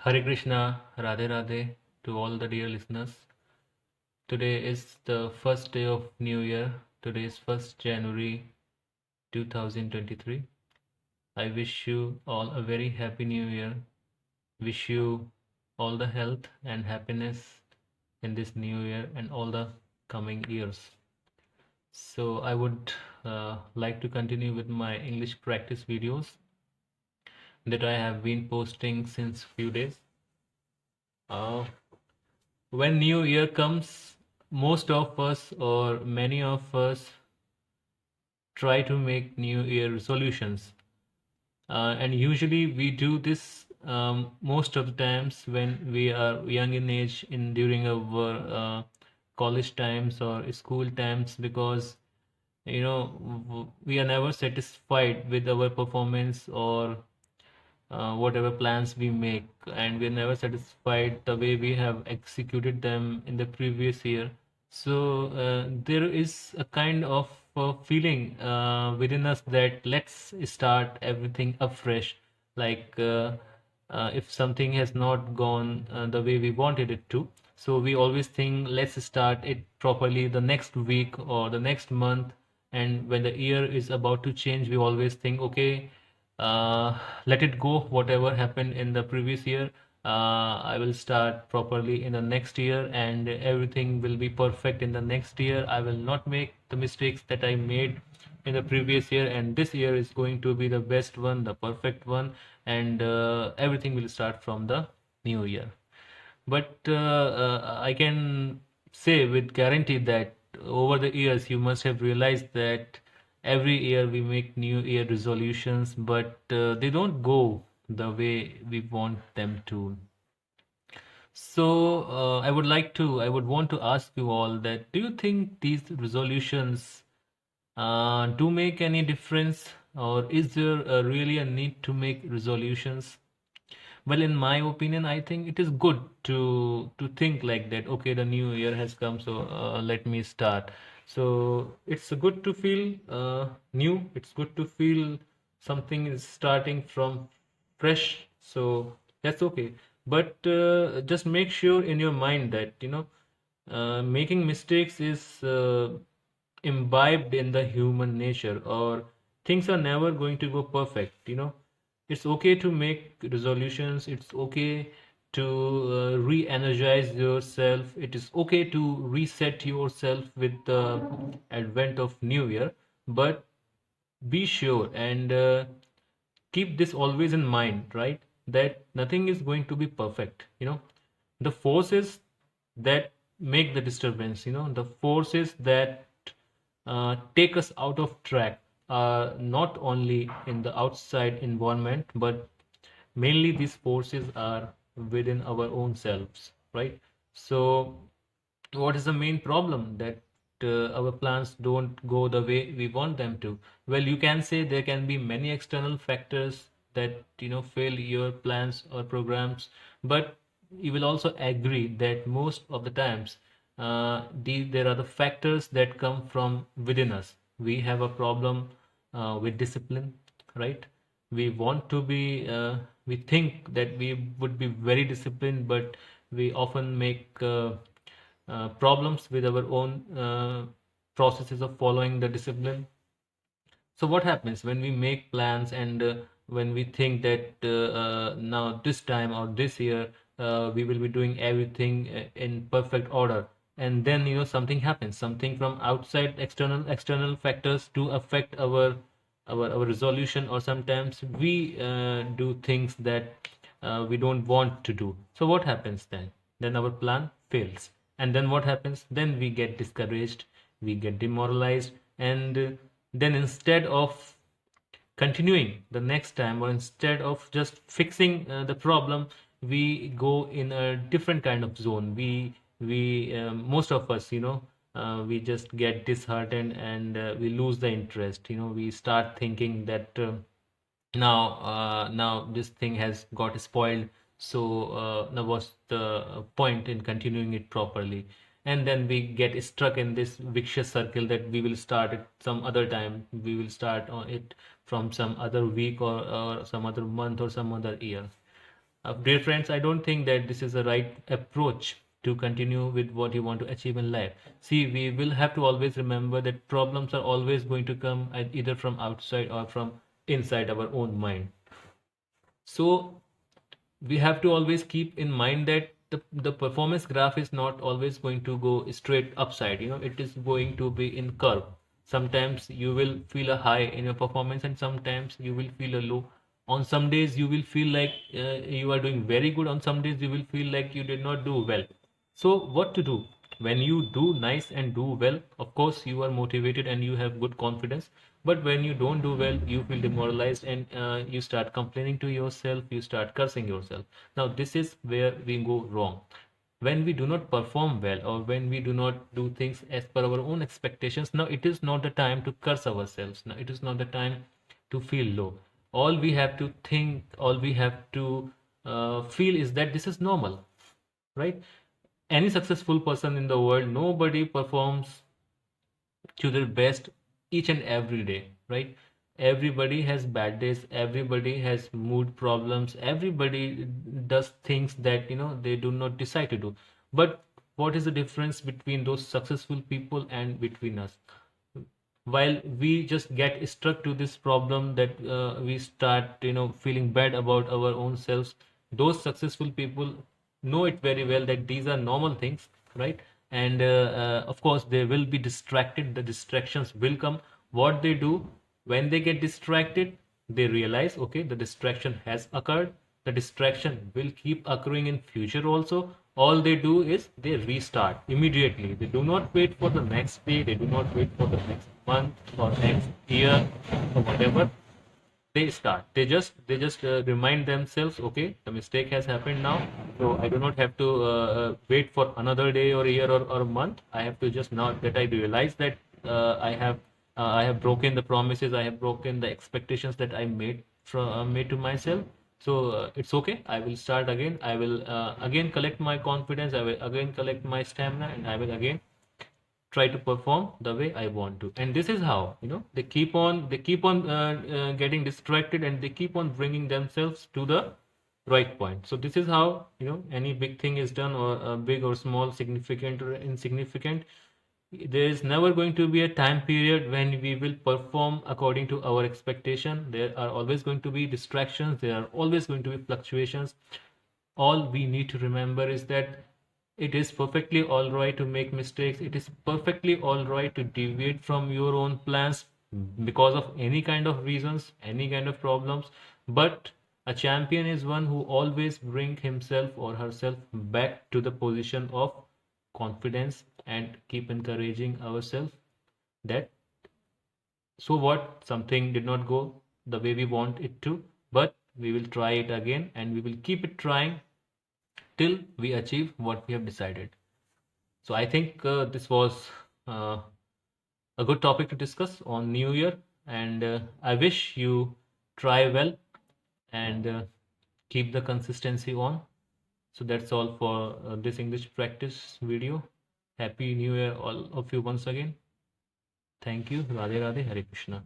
Hare Krishna, Radhe Radhe to all the dear listeners. Today is the first day of New Year. Today is 1st January 2023. I wish you all a very happy New Year. Wish you all the health and happiness in this new year and all the coming years. So I would like to continue with my English practice videos that I have been posting since few days. Uh, when new year comes, most of us or many of us try to make new year resolutions, and usually we do this most of the times when we are young in age, in during our college times or school times, because we are never satisfied with our performance or whatever plans we make, and we're never satisfied the way we have executed them in the previous year. So there is a kind of feeling within us that let's start everything afresh. Like if something has not gone the way we wanted it to, so we always think let's start it properly the next week or the next month. And when the year is about to change, we always think, okay, let it go, whatever happened in the previous year. I will start properly in the next year, and everything will be perfect in the next year. I will not make the mistakes that I made in the previous year, and this year is going to be the best one, the perfect one, and everything will start from the new year. But I can say with guarantee that over the years you must have realized that every year we make new year resolutions, but they don't go the way we want them to. So I would want to ask you all that, do you think these resolutions do make any difference, or is there really a need to make resolutions? Well, in my opinion, I think it is good to think like that. Okay, the new year has come, so let me start. So it's good to feel new. It's good to feel something is starting from fresh. So that's okay. But just make sure in your mind that making mistakes is imbibed in the human nature, or things are never going to go perfect. It's okay to make resolutions. It's okay to re-energize yourself. It is okay to reset yourself with the advent of new year. But be sure and keep this always in mind, right? That nothing is going to be perfect. The forces that make the disturbance, the forces that take us out of track are not only in the outside environment, but mainly these forces are within our own selves, right? So what is the main problem that our plans don't go the way we want them to? Well, you can say there can be many external factors that fail your plans or programs, but you will also agree that most of the times there are the factors that come from within us. We have a problem with discipline, right? We want to be we think that we would be very disciplined, but we often make problems with our own processes of following the discipline. So what happens when we make plans, and when we think that now this time or this year we will be doing everything in perfect order, and then something happens, something from outside, external factors to affect our resolution, or sometimes we do things that we don't want to do. So what happens then? Then our plan fails, and then what happens? Then we get discouraged, we get demoralized, and then instead of continuing the next time, or instead of just fixing the problem, we go in a different kind of zone. We Most of us, we just get disheartened, and we lose the interest. We start thinking that now this thing has got spoiled, so now what's the point in continuing it properly? And then we get stuck in this vicious circle that we will start it some other time, we will start on it from some other week, or some other month, or some other year. Dear friends, I don't think that this is the right approach to continue with what you want to achieve in life. See, we will have to always remember that problems are always going to come either from outside or from inside our own mind. So we have to always keep in mind that the performance graph is not always going to go straight upside. It is going to be in curve. Sometimes you will feel a high in your performance, and sometimes you will feel a low. On some days you will feel like you are doing very good. On some days you will feel like you did not do well. So what to do? When you do nice and do well, of course you are motivated and you have good confidence. But when you don't do well, you feel demoralized, and you start complaining to yourself, you start cursing yourself. Now this is where we go wrong. When we do not perform well, or when we do not do things as per our own expectations, now it is not the time to curse ourselves. Now it is not the time to feel low. All we have to think, all we have to feel is that this is normal, right? Any successful person in the world, nobody performs to their best each and every day, right? Everybody has bad days, everybody has mood problems, everybody does things that they do not decide to do. But what is the difference between those successful people and between us? While we just get struck to this problem that we start feeling bad about our own selves, those successful people know it very well that these are normal things, right? And of course they will be distracted, the distractions will come. What they do when they get distracted, they realize, okay, the distraction has occurred, the distraction will keep occurring in future also. All they do is they restart immediately. They do not wait for the next day, they do not wait for the next month or next year or whatever. They just remind themselves, okay, the mistake has happened now, so I do not have to wait for another day or year or a month. I have to just, now that I realize that I have broken the promises, I have broken the expectations that I made to myself. So it's okay, I will start again. I will again collect my confidence, I will again collect my stamina, and I will again try to perform the way I want to. And this is how they keep on getting distracted, and they keep on bringing themselves to the right point. So this is how any big thing is done, or big or small, significant or insignificant. There is never going to be a time period when we will perform according to our expectation. There are always going to be distractions, there are always going to be fluctuations. All we need to remember is that it is perfectly all right to make mistakes. It is perfectly all right to deviate from your own plans because of any kind of reasons, any kind of problems. But a champion is one who always brings himself or herself back to the position of confidence and keep encouraging ourselves that, so what, something did not go the way we want it to, but we will try it again, and we will keep it trying till we achieve what we have decided. So I think this was uh, a good topic to discuss on New Year, and I wish you try well and keep the consistency on. So that's all for this English practice video. Happy New Year, all of you, once again. Thank you. Radhe Radhe. Hare Krishna.